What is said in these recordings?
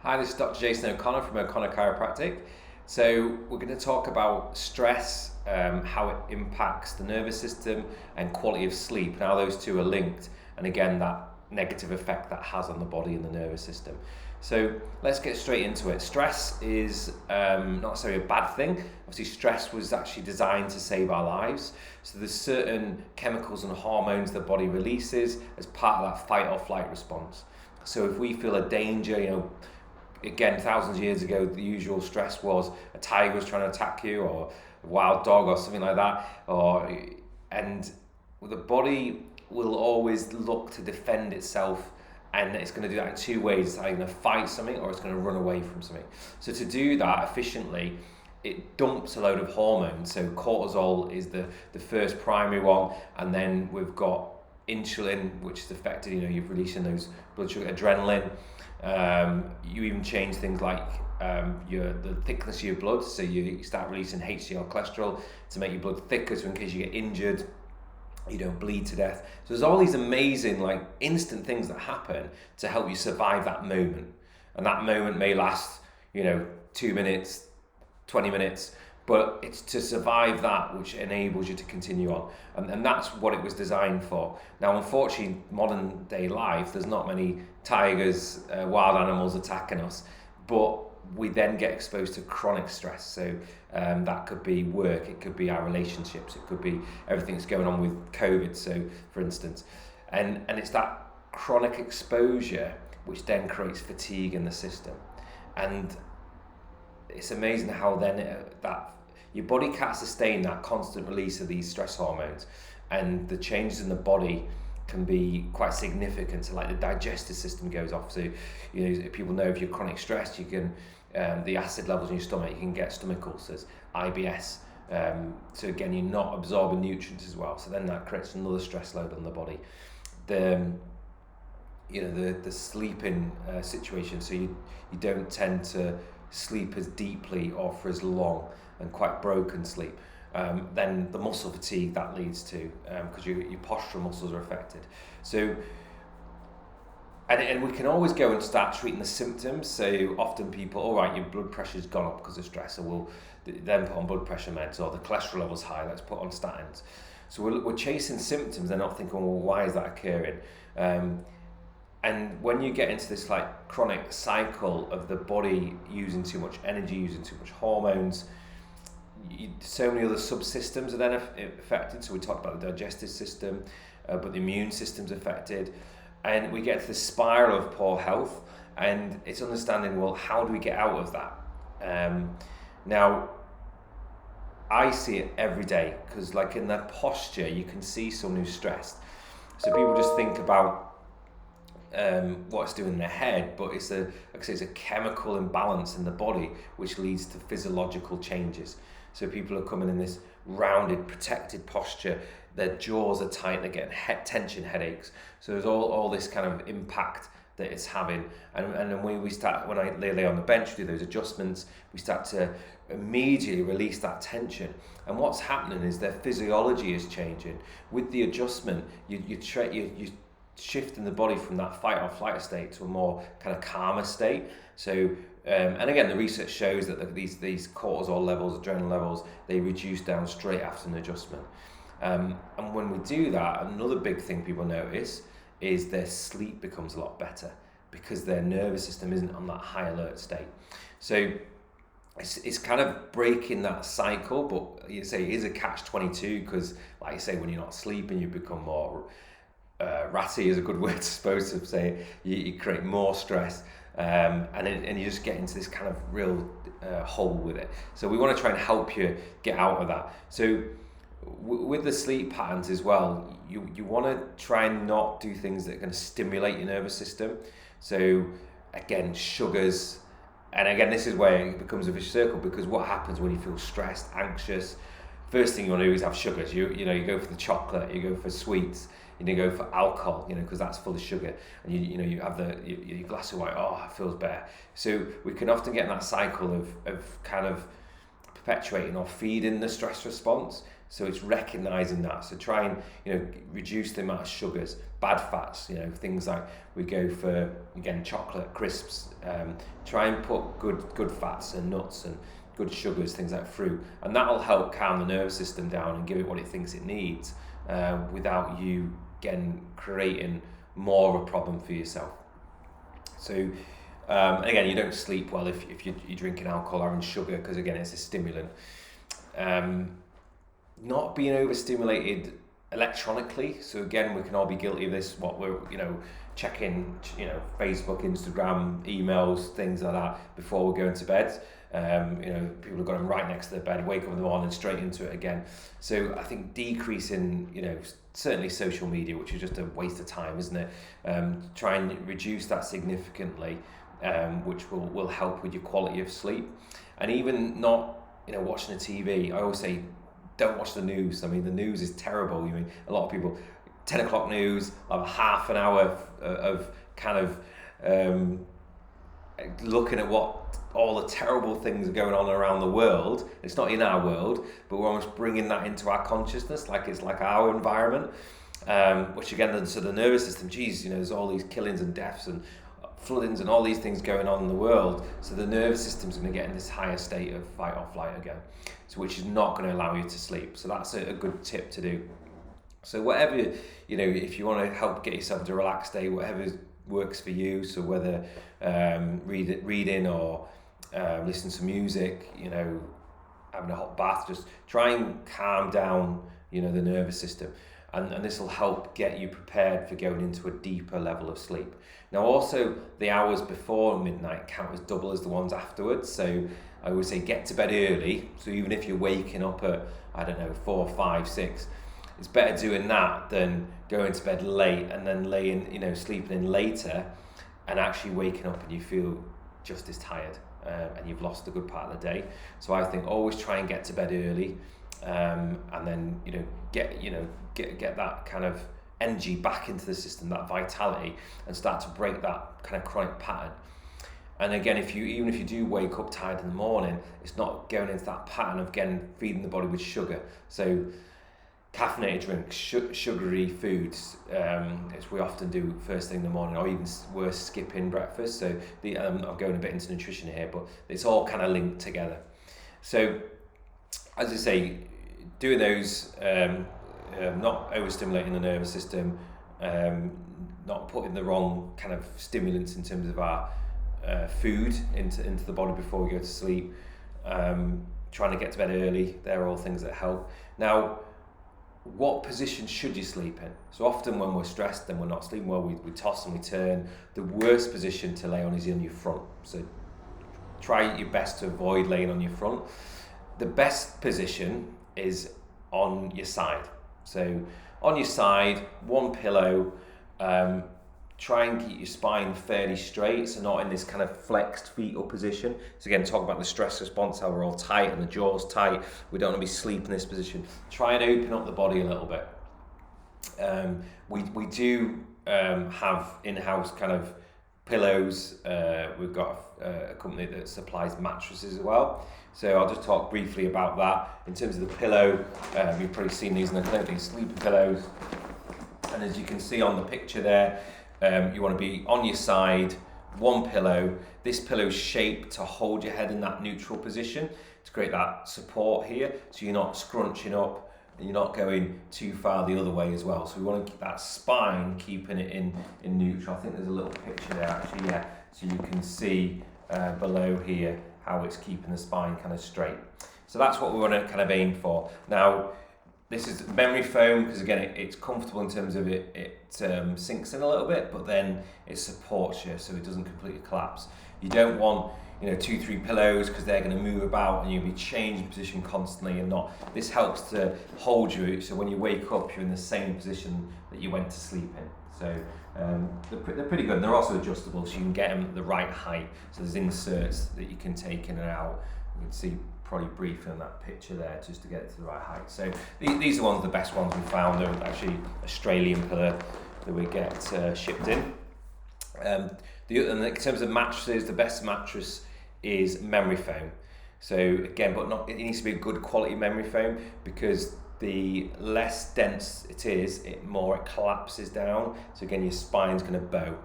Hi, this is Dr. Jason O'Connor from O'Connor Chiropractic. So we're going to talk about stress, how it impacts the nervous system and quality of sleep, and how those two are linked, and again that negative effect that has on the body and the nervous system. So let's get straight into it. Stress is not necessarily a bad thing. Obviously stress was actually designed to save our lives. So there's certain chemicals and hormones the body releases as part of that fight or flight response. So if we feel a danger, again, thousands of years ago, the usual stress was a tiger was trying to attack you, or a wild dog, or something like that. And the body will always look to defend itself, and it's going to do that in two ways. It's either going to fight something or it's going to run away from something. So to do that efficiently, it dumps a load of hormones. So cortisol is the first primary one, and then we've got insulin, which is affected. You're releasing those blood sugar, adrenaline. You even change things like the thickness of your blood, so you start releasing HDL cholesterol to make your blood thicker, so in case you get injured, you don't bleed to death. So there's all these amazing, instant things that happen to help you survive that moment, and that moment may last 2 minutes, 20 minutes, but it's to survive that which enables you to continue on, and that's what it was designed for. Now, unfortunately, modern day life, there's not many tigers, wild animals attacking us, but we then get exposed to chronic stress. So that could be work, it could be our relationships, it could be everything that's going on with COVID, so for instance, and it's that chronic exposure which then creates fatigue in the system. And it's amazing how then that your body can't sustain that constant release of these stress hormones, and the changes in the body can be quite significant. So the digestive system goes off. So people know if you're chronic stressed, you can the acid levels in your stomach, you can get stomach ulcers, IBS. So again, you're not absorbing nutrients as well. So then that creates another stress load on the body. The sleeping situation. So you don't tend to sleep as deeply or for as long, and quite broken sleep. Then the muscle fatigue that leads to, because your postural muscles are affected. So, and we can always go and start treating the symptoms. So often people, all right, your blood pressure's gone up because of stress, so we'll then put on blood pressure meds, or the cholesterol level's high, let's put on statins. So we're chasing symptoms, they're not thinking, well, why is that occurring? And when you get into this chronic cycle of the body using too much energy, using too much hormones, so many other subsystems are then affected. So we talked about the digestive system, but the immune system's affected, and we get to the spiral of poor health. And it's understanding, well, how do we get out of that? Now, I see it every day, because in their posture, you can see someone who's stressed. So people just think about what it's doing in their head, but it's a chemical imbalance in the body which leads to physiological changes. So people are coming in this rounded, protected posture, their jaws are tight, they're getting tension headaches. So there's all this kind of impact that it's having, and then when I lay on the bench, do those adjustments, we start to immediately release that tension. And what's happening is their physiology is changing. With the adjustment, you shifting the body from that fight or flight state to a more kind of calmer state. So and again, the research shows that these cortisol levels, adrenaline levels, they reduce down straight after an adjustment. And when we do that, another big thing people notice is their sleep becomes a lot better, because their nervous system isn't on that high alert state. So it's kind of breaking that cycle, but you say it is a catch-22, because like you say, when you're not sleeping, you become more ratty is a good word, I suppose, to say. You create more stress, and you just get into this kind of real hole with it. So we want to try and help you get out of that. So with the sleep patterns as well, you want to try and not do things that are going to stimulate your nervous system. So again, sugars, and again, this is where it becomes a vicious circle, because what happens when you feel stressed, anxious, first thing you want to do is have sugars. You go for the chocolate, you go for sweets, you go for alcohol, because that's full of sugar, and you have your glass of wine. Oh, it feels better. So we can often get in that cycle of kind of perpetuating or feeding the stress response. So it's recognizing that. So try and, reduce the amount of sugars, bad fats, things like we go for, again, chocolate, crisps. Try and put good fats and nuts and good sugars, things like fruit, and that'll help calm the nervous system down and give it what it thinks it needs, without you creating more of a problem for yourself. So again, you don't sleep well if you're drinking alcohol or having sugar, because again, it's a stimulant. Not being overstimulated electronically. So again, we can all be guilty of this. What we're checking, Facebook, Instagram, emails, things like that before we're going to bed. People have got them right next to their bed, wake up in the morning, straight into it again. So I think decreasing, certainly social media, which is just a waste of time, isn't it? Try and reduce that significantly, which will help with your quality of sleep. And even not, watching the TV. I always say, don't watch the news. I mean, the news is terrible. A lot of people, 10 o'clock news, have half an hour of kind of looking at what all the terrible things are going on around the world. It's not in our world, but we're almost bringing that into our consciousness, like it's like our environment, which again, so the nervous system, there's all these killings and deaths and floodings and all these things going on in the world. So the nervous system's going to get in this higher state of fight or flight again, so which is not going to allow you to sleep. So that's a good tip to do. So whatever, if you want to help get yourself into a relaxed day, whatever works for you. So whether reading or listen to music, having a hot bath, just try and calm down, the nervous system. And this will help get you prepared for going into a deeper level of sleep. Now also, the hours before midnight count as double as the ones afterwards. So I always say get to bed early. So even if you're waking up at, 4, 5, 6, it's better doing that than going to bed late and then sleeping in later and actually waking up and you feel just as tired, and you've lost a good part of the day. So I think always try and get to bed early, and then get that kind of energy back into the system, that vitality, and start to break that kind of chronic pattern. And again, even if you do wake up tired in the morning, it's not going into that pattern of feeding the body with sugar. So caffeinated drinks, sugary foods, as we often do first thing in the morning, or even worse, skipping breakfast. So I'm going a bit into nutrition here, but it's all kind of linked together. So as I say, doing those, not overstimulating the nervous system, not putting the wrong kind of stimulants in terms of our food into the body before we go to sleep, trying to get to bed early, they're all things that help. Now, what position should you sleep in? So often when we're stressed and we're not sleeping well, we toss and we turn. The worst position to lay on is on your front. So try your best to avoid laying on your front. The best position is on your side. So on your side, one pillow, try and keep your spine fairly straight, so not in this kind of flexed fetal position. So again, talk about the stress response, how we're all tight and the jaw's tight. We don't want to be sleeping in this position. Try and open up the body a little bit. We do have in-house kind of pillows. We've got a company that supplies mattresses as well. So I'll just talk briefly about that. In terms of the pillow, you've probably seen these in the clinic, these sleeping pillows. And as you can see on the picture there, you want to be on your side, one pillow. This pillow is shaped to hold your head in that neutral position to create that support here, so you're not scrunching up and you're not going too far the other way as well. So we want to keep that spine, keeping it in neutral. I think there's a little picture there actually, yeah. So you can see below here how it's keeping the spine kind of straight. So that's what we want to kind of aim for. Now, this is memory foam because again, it's comfortable in terms of it sinks in a little bit, but then it supports you so it doesn't completely collapse. You don't want 2-3 pillows because they're going to move about and you'll be changing position constantly and not. This helps to hold you so when you wake up you're in the same position that you went to sleep in. So they're pretty good, and they're also adjustable so you can get them at the right height. So there's inserts that you can take in and out. You can see probably briefly on that picture there just to get it to the right height. So these are one of the best ones we found. They're actually Australian pillow that we get shipped in. And in terms of mattresses, the best mattress is memory foam. So again, but not, it needs to be a good quality memory foam because the less dense it is, more it collapses down. So again, your spine's going to bow.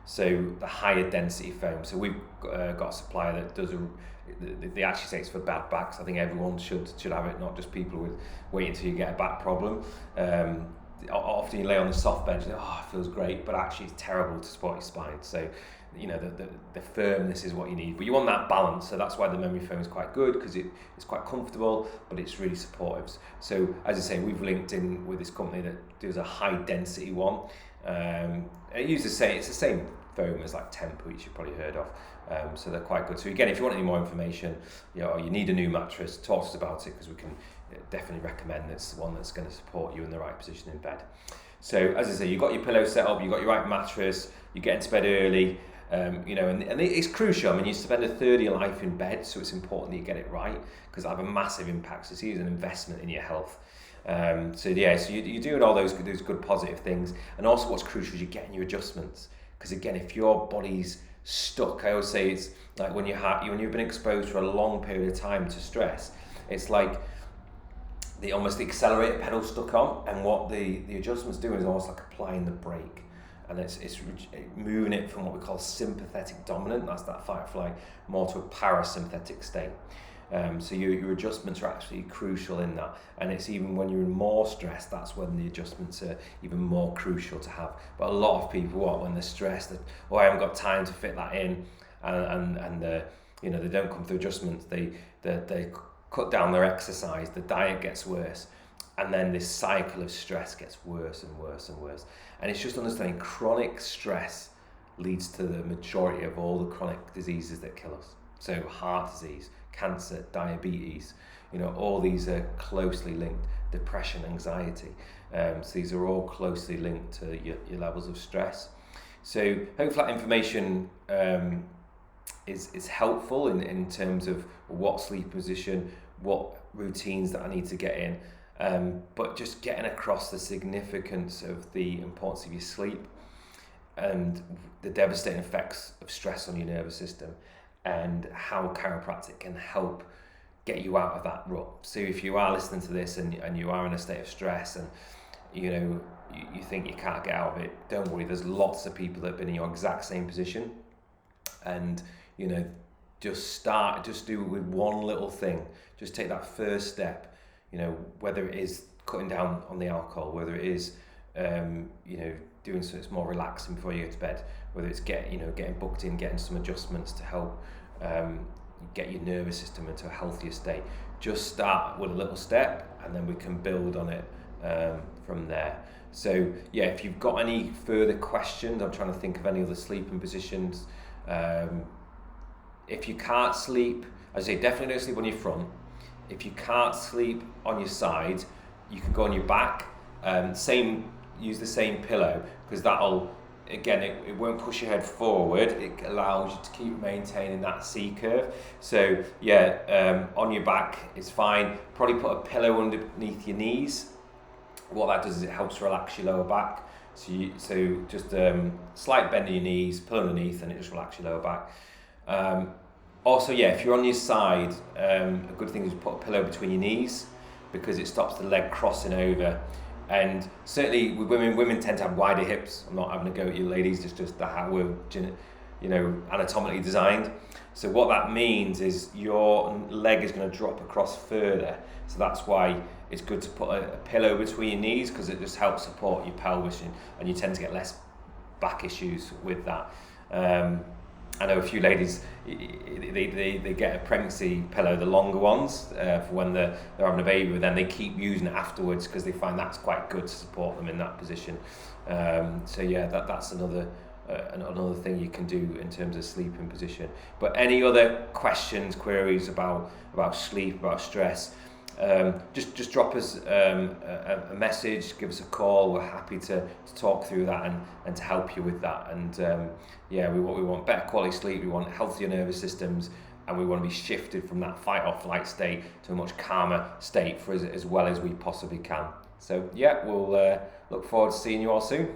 So the higher density foam. So we've got a supplier that does they actually say it's for bad backs. I think everyone should have it, not just people with waiting until you get a back problem. Often you lay on the soft bench, and, oh, it feels great, but actually it's terrible to support your spine. So, you know, the firmness is what you need, but you want that balance. So that's why the memory foam is quite good, because it's quite comfortable, but it's really supportive. So as I say, we've linked in with this company that does a high density one. It's the same foam as like Tempo, which you've probably heard of. So they're quite good. So again, if you want any more information, or you need a new mattress, talk to us about it, because we can definitely recommend it's one that's going to support you in the right position in bed. So as I say, you've got your pillow set up, you've got your right mattress, you get into bed early, and it's crucial. I mean, you spend a third of your life in bed, so it's important that you get it right, because it'll have a massive impact. So see it as an investment in your health. So you're doing all those good positive things, and also what's crucial is you're getting your adjustments, because again, if your body's stuck, I always say it's like when you've been exposed for a long period of time to stress, it's like the accelerator pedal stuck on, and what the adjustments doing is almost like applying the brake, and it's moving it from what we call sympathetic dominant, that's that fight or flight, more to a parasympathetic state. So your adjustments are actually crucial in that, and it's even when you're in more stress, that's when the adjustments are even more crucial to have. But a lot of people, when they're stressed, I haven't got time to fit that in, and they don't come through adjustments. They cut down their exercise, the diet gets worse, and then this cycle of stress gets worse and worse and worse. And it's just understanding chronic stress leads to the majority of all the chronic diseases that kill us. So heart disease, cancer, diabetes, all these are closely linked. Depression, anxiety, so these are all closely linked to your levels of stress. So hopefully that information is helpful in terms of what sleep position, what routines that I need to get in, but just getting across the significance of the importance of your sleep and the devastating effects of stress on your nervous system, and how chiropractic can help get you out of that rut. So if you are listening to this and you are in a state of stress, and you think you can't get out of it, don't worry, there's lots of people that have been in your exact same position, and just do it with one little thing. Just take that first step, whether it is cutting down on the alcohol, whether it is doing something that's more relaxing before you go to bed, whether it's getting booked in, getting some adjustments to help get your nervous system into a healthier state. Just start with a little step, and then we can build on it from there. So yeah, if you've got any further questions, I'm trying to think of any other sleeping positions. If you can't sleep, I say definitely don't sleep on your front. If you can't sleep on your side, you can go on your back. Use the same pillow, because that'll, again, it won't push your head forward. It allows you to keep maintaining that C curve. So yeah, on your back is fine. Probably put a pillow underneath your knees. What that does is it helps relax your lower back. So just slight bend of your knees, pillow underneath, and it just relax your lower back. Also, yeah, if you're on your side, a good thing is to put a pillow between your knees, because it stops the leg crossing over. And certainly with women tend to have wider hips. I'm not having a go at you ladies, just how we're anatomically designed. So what that means is your leg is going to drop across further. So that's why it's good to put a pillow between your knees, because it just helps support your pelvis, and you tend to get less back issues with that. I know a few ladies, they get a pregnancy pillow, the longer ones, for when they're having a baby, but then they keep using it afterwards, because they find that's quite good to support them in that position. So yeah, that's another thing you can do in terms of sleeping position. But any other questions, queries about sleep, about stress, just drop us a message, give us a call. We're happy to talk through that and to help you with that. And we want better quality sleep, we want healthier nervous systems, and we want to be shifted from that fight or flight state to a much calmer state for us as well as we possibly can. So yeah, we'll look forward to seeing you all soon.